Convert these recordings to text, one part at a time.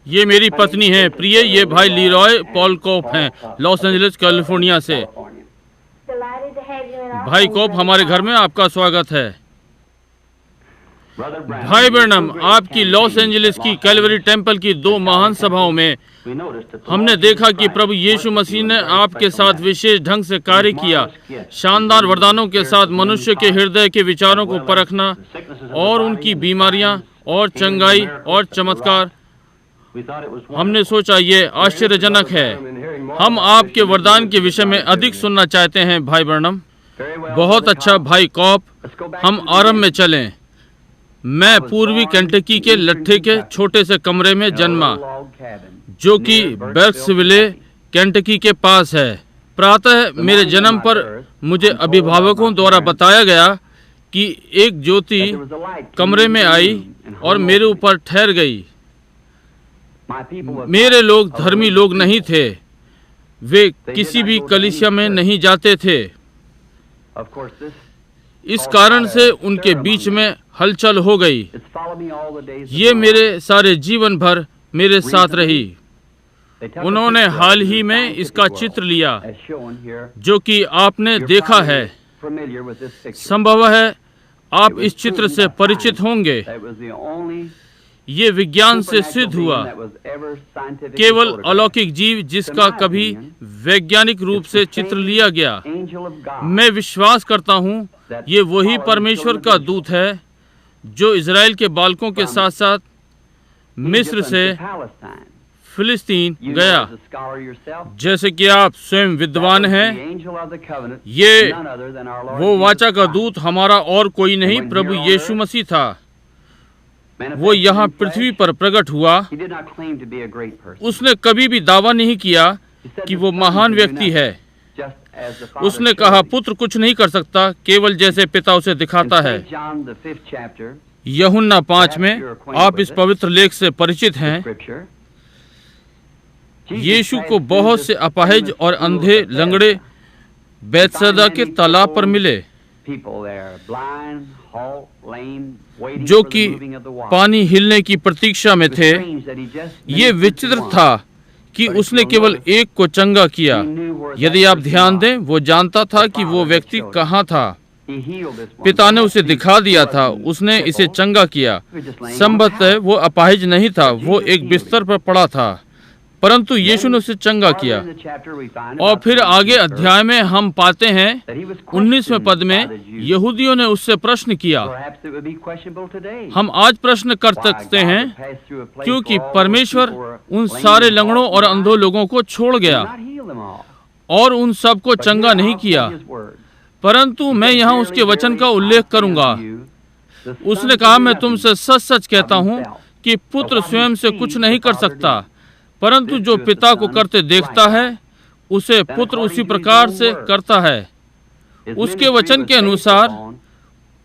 ये मेरी पत्नी है प्रिय, ये भाई लीरॉय पॉल कोप हैं, लॉस एंजलिस कैलिफोर्निया से। भाई कोप, हमारे घर में आपका स्वागत है। भाई ब्रैनम, आपकी लॉस एंजलिस की कैलवरी टेम्पल की 2 महान सभाओं में हमने देखा कि प्रभु यीशु मसीह ने आपके साथ विशेष ढंग से कार्य किया, शानदार वरदानों के साथ मनुष्य के हृदय के विचारों को परखना और उनकी बीमारियां और चंगाई और चमत्कार। हमने सोचा ये आश्चर्यजनक है। हम आपके वरदान के विषय में अधिक सुनना चाहते हैं भाई ब्रैनम। बहुत अच्छा भाई कॉप, हम आरंभ में चलें। मैं पूर्वी केंटकी के लट्ठे के छोटे से कमरे में जन्मा, जो कि बेर्क्सविले केंटकी के पास है। प्रातः मेरे जन्म पर मुझे अभिभावकों द्वारा बताया गया कि एक ज्योति कमरे में आई और मेरे ऊपर ठहर गई। मेरे लोग धर्मी लोग नहीं थे, वे किसी भी कलीसिया में नहीं जाते थे। इस कारण से उनके बीच में हलचल हो गई। ये मेरे सारे जीवन भर मेरे साथ रही। उन्होंने हाल ही में इसका चित्र लिया, जो कि आपने देखा है। संभव है आप इस चित्र से परिचित होंगे। ये विज्ञान से सिद्ध हुआ। केवल अलौकिक जीव जिसका कभी वैज्ञानिक रूप से चित्र लिया गया। मैं विश्वास करता हूँ ये वही परमेश्वर का दूत है जो इज़राइल के बालकों के साथ साथ मिस्र से फिलिस्तीन गया। जैसे कि आप स्वयं विद्वान हैं, ये वो वाचा का दूत हमारा और कोई नहीं, प्रभु यीशु मसीह था। वो यहाँ पृथ्वी पर प्रकट हुआ। उसने कभी भी दावा नहीं किया कि वो महान व्यक्ति है। उसने कहा, पुत्र कुछ नहीं कर सकता, केवल जैसे पिता उसे दिखाता है। यूहन्ना 5 में आप इस पवित्र लेख से परिचित हैं। यीशु को बहुत से अपाहिज और अंधे लंगड़े बैतसैदा के तालाब पर मिले, जो कि पानी हिलने की प्रतीक्षा में थे। ये विचित्र था कि उसने केवल एक को चंगा किया। यदि आप ध्यान दें, वो जानता था कि वो व्यक्ति कहाँ था। पिता ने उसे दिखा दिया था, उसने इसे चंगा किया। संभवतः वो अपाहिज नहीं था, वो एक बिस्तर पर पड़ा था, परंतु यीशु ने उसे चंगा किया। और फिर आगे अध्याय में हम पाते हैं 19वें पद में यहूदियों ने उससे प्रश्न किया। हम आज प्रश्न कर सकते हैं, क्योंकि परमेश्वर उन सारे लंगड़ों और अंधों लोगों को छोड़ गया और उन सब को चंगा नहीं किया, परंतु मैं यहाँ उसके वचन का उल्लेख करूंगा। उसने कहा, मैं तुमसे सच सच कहता हूँ कि पुत्र स्वयं से कुछ नहीं कर सकता, परंतु जो पिता को करते देखता है उसे पुत्र उसी प्रकार से करता है। उसके वचन के अनुसार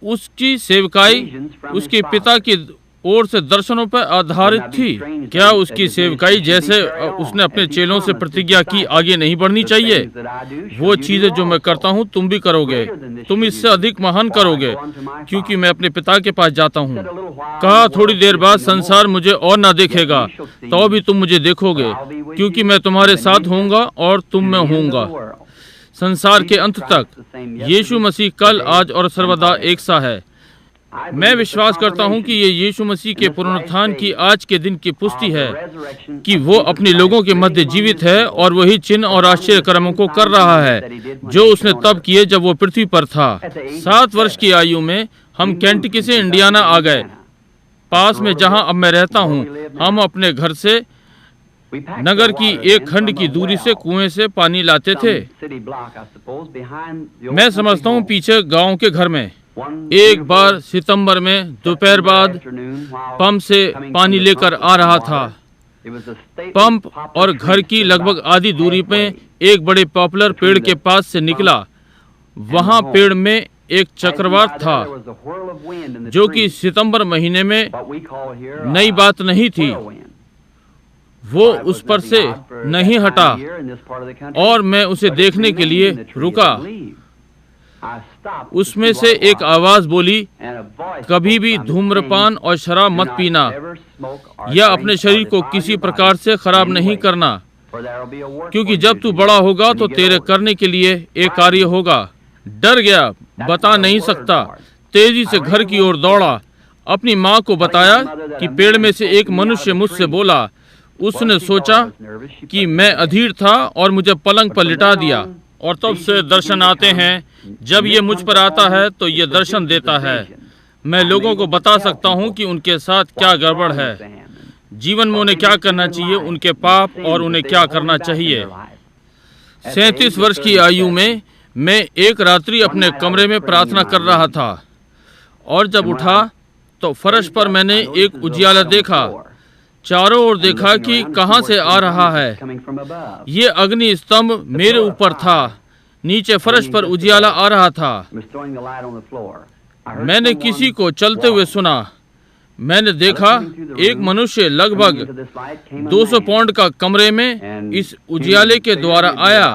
उसकी सेवकाई उसके पिता की ओर से दर्शनों पर आधारित थी। क्या उसकी सेवकाई, जैसे उसने अपने चेलों से प्रतिज्ञा की, आगे नहीं बढ़नी चाहिए? वो चीजें जो मैं करता हूँ तुम भी करोगे, तुम इससे अधिक महान करोगे, क्योंकि मैं अपने पिता के पास जाता हूँ। कहा, थोड़ी देर बाद संसार मुझे और ना देखेगा, तो भी तुम मुझे देखोगे, क्योंकि मैं तुम्हारे साथ होऊंगा और तुम में होऊंगा संसार के अंत तक। यीशु मसीह कल, आज और सर्वदा एक सा है। मैं विश्वास करता हूं कि ये यीशु मसीह के पुनरुत्थान की आज के दिन की पुष्टि है कि वो अपने लोगों के मध्य जीवित है और वही चिन्ह और आश्चर्य कर्मों को कर रहा है जो उसने तब किए जब वो पृथ्वी पर था। 7 वर्ष की आयु में हम केंटकी से इंडियाना आ गए, पास में जहां अब मैं रहता हूं। हम अपने घर से नगर की एक खंड की दूरी से कुएं से पानी लाते थे। मैं समझता हूं पीछे गांव के घर में एक बार सितंबर में दोपहर बाद पंप से पानी लेकर आ रहा था। पंप और घर की लगभग आधी दूरी पे एक बड़े पॉपुलर पेड़ के पास से निकला। वहां पेड़ में एक चक्रवात था, जो कि सितंबर महीने में नई बात नहीं थी। वो उस पर से नहीं हटा और मैं उसे देखने के लिए रुका। उसमें से एक आवाज बोली, कभी भी धूम्रपान और शराब मत पीना या अपने शरीर को किसी प्रकार से खराब नहीं करना, क्योंकि जब तू बड़ा होगा तो तेरे करने के लिए एक कार्य होगा। डर गया, बता नहीं सकता, तेजी से घर की ओर दौड़ा, अपनी माँ को बताया कि पेड़ में से एक मनुष्य मुझसे बोला। उसने सोचा कि मैं अधीर था और मुझे पलंग पर लिटा दिया, और तब से दर्शन आते हैं। जब ये मुझ पर आता है तो ये दर्शन देता है। मैं लोगों को बता सकता हूँ कि उनके साथ क्या गड़बड़ है, जीवन में उन्हें क्या करना चाहिए, उनके पाप और उन्हें क्या करना चाहिए। 37 वर्ष की आयु में मैं एक रात्रि अपने कमरे में प्रार्थना कर रहा था, और जब उठा तो फर्श पर मैंने एक उजियाला देखा। चारों ओर देखा कि कहां से आ रहा है। ये अग्नि स्तंभ मेरे ऊपर था, नीचे फर्श पर उजियाला आ रहा था। मैंने किसी को चलते हुए सुना। मैंने देखा एक मनुष्य लगभग 200 पाउंड का कमरे में इस उजियाले के द्वारा आया।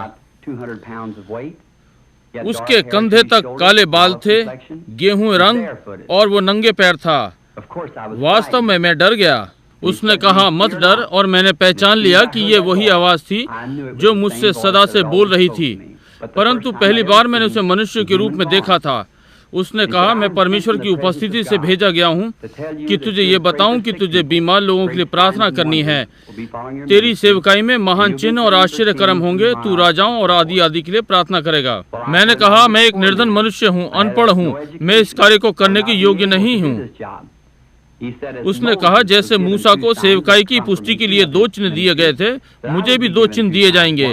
उसके कंधे तक काले बाल थे, गेहूं रंग, और वो नंगे पैर था। वास्तव में मैं डर गया। उसने कहा, मत डर, और मैंने पहचान लिया कि ये वही आवाज थी जो मुझसे सदा से बोल रही थी, परंतु पहली बार मैंने उसे मनुष्य के रूप में देखा था। उसने कहा, मैं परमेश्वर की उपस्थिति से भेजा गया हूँ कि तुझे ये बताऊं कि तुझे बीमार लोगों के लिए प्रार्थना करनी है। तेरी सेवकाई में महान चिन्ह और आश्चर्य कर्म होंगे। तू राजाओं और आदि आदि के लिए प्रार्थना करेगा। मैंने कहा, मैं एक निर्धन मनुष्य हूँ, अनपढ़ हूँ, मैं इस कार्य को करने के योग्य नहीं हूँ। उसने कहा, जैसे मूसा को सेवकाई की पुष्टि के लिए 2 चिन्ह दिए गए थे, मुझे भी 2 चिन्ह दिए जाएंगे।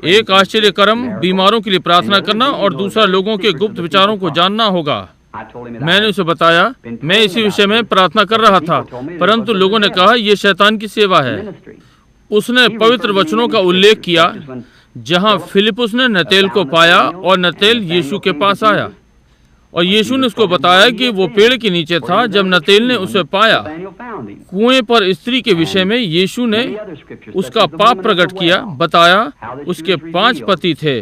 एक आश्चर्य कर्म, बीमारों के लिए प्रार्थना करना, और दूसरा लोगों के गुप्त विचारों को जानना होगा। मैंने उसे बताया, मैं इसी विषय में प्रार्थना कर रहा था, परंतु लोगों ने कहा, यह शैतान की सेवा है। उसने पवित्र वचनों का उल्लेख किया जहां फिलिपुस ने नतेल को पाया और नतेल यीशु के पास आया, और यीशु ने उसको बताया कि वो पेड़ के नीचे था जब नतेल ने उसे पाया। कुएं पर स्त्री के विषय में यीशु ने उसका पाप प्रकट किया, बताया उसके 5 पति थे।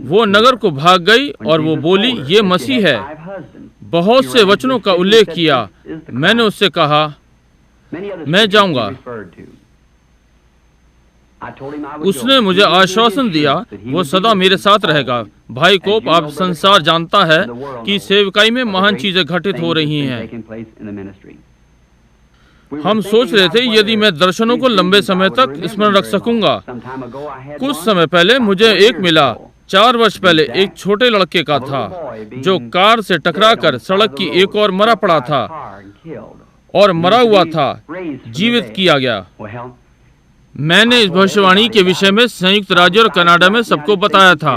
वो नगर को भाग गई और वो बोली, ये मसीह है। बहुत से वचनों का उल्लेख किया। मैंने उससे कहा, मैं जाऊंगा। उसने मुझे आश्वासन दिया वो सदा मेरे साथ रहेगा। भाई कोप, आप संसार जानता है कि सेवकाई में महान चीजें घटित हो रही हैं। हम सोच रहे थे यदि मैं दर्शनों को लंबे समय तक स्मरण रख सकूंगा। कुछ समय पहले मुझे एक मिला। 4 वर्ष पहले एक छोटे लड़के का था जो कार से टकराकर सड़क की एक ओर मरा पड़ा था और मरा हुआ था, जीवित किया गया। मैंने इस भविष्यवाणी के विषय में संयुक्त राज्य और कनाडा में सबको बताया था,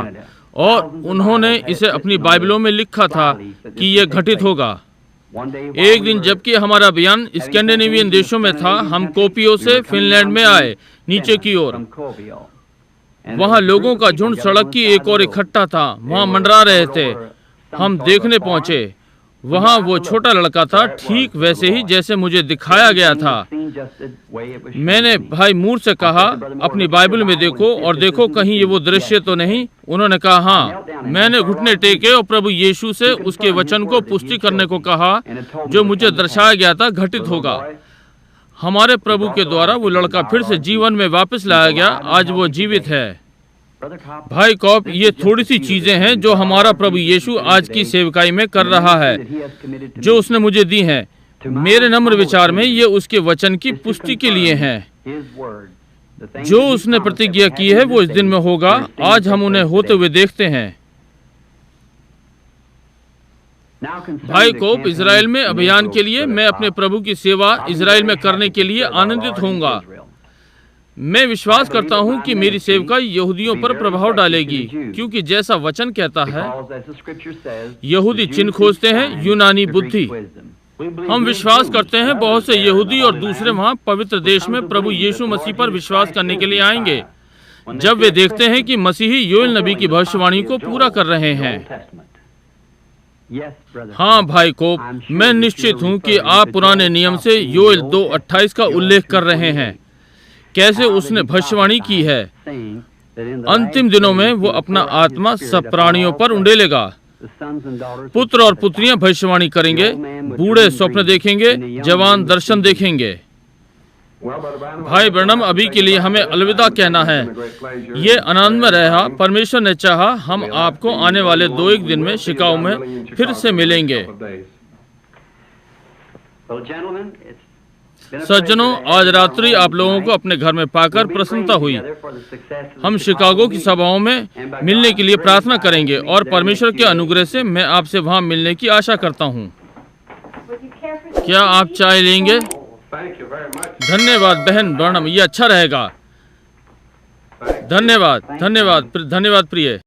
और उन्होंने इसे अपनी बाइबलों में लिखा था कि यह घटित होगा। एक दिन जबकि हमारा अभियान स्कैंडिनेवियन देशों में था, हम कोपियो से फिनलैंड में आए, नीचे की ओर। वहाँ लोगों का झुंड सड़क की एक ओर इकट्ठा था, वहाँ मंडरा रहे थे। हम देखने पहुंचे। वहाँ वो छोटा लड़का था, ठीक वैसे ही जैसे मुझे दिखाया गया था। मैंने भाई मूर से कहा, अपनी बाइबल में देखो और देखो कहीं ये वो दृश्य तो नहीं। उन्होंने कहा, हाँ। मैंने घुटने टेके और प्रभु यीशु से उसके वचन को पुष्टि करने को कहा जो मुझे दर्शाया गया था घटित होगा। हमारे प्रभु के द्वारा वो लड़का फिर से जीवन में वापस लाया गया। आज वो जीवित है। भाई कॉप, ये थोड़ी सी चीजें हैं जो हमारा प्रभु यीशु आज की सेवकाई में कर रहा है, जो उसने मुझे दी हैं। मेरे नम्र विचार में ये उसके वचन की पुष्टि के लिए हैं। जो उसने प्रतिज्ञा की है वो इस दिन में होगा। आज हम उन्हें होते हुए देखते हैं। भाई कोप, इजराइल में अभियान के लिए मैं अपने प्रभु की सेवा इजराइल में करने के लिए आनंदित होऊंगा। मैं विश्वास करता हूं कि मेरी सेवका यहूदियों पर प्रभाव डालेगी, क्योंकि जैसा वचन कहता है, यहूदी चिन्ह खोजते हैं, यूनानी बुद्धि। हम विश्वास करते हैं बहुत से यहूदी और दूसरे वहां पवित्र देश में प्रभु यीशु मसीह पर विश्वास करने के लिए आएंगे जब वे देखते हैं कि मसीही योएल नबी की भविष्यवाणी को पूरा कर रहे हैं। हाँ भाई कोप, मैं निश्चित हूँ कि आप पुराने नियम से योएल 2:28 का उल्लेख कर रहे हैं, कैसे उसने भविष्यवाणी की है। अंतिम दिनों में वो अपना आत्मा सब प्राणियों पर उंडेलेगा। पुत्र और पुत्रियां भविष्यवाणी करेंगे, बूढ़े स्वप्न देखेंगे, जवान दर्शन देखेंगे। भाई ब्रैनम, अभी के लिए हमें अलविदा कहना है। ये आनंद में रहा। परमेश्वर ने चाहा हम आपको आने वाले 2-1 दिन में शिकागो में फिर से मिलेंगे। सज्जनों, आज रात्रि आप लोगों को अपने घर में पाकर प्रसन्नता हुई। हम शिकागो की सभाओं में मिलने के लिए प्रार्थना करेंगे और परमेश्वर के अनुग्रह से मैं आपसे वहां मिलने की आशा करता हूं। क्या आप चाय लेंगे? धन्यवाद बहन ब्रैनम, ये अच्छा रहेगा। धन्यवाद, धन्यवाद, धन्यवाद प्रिय।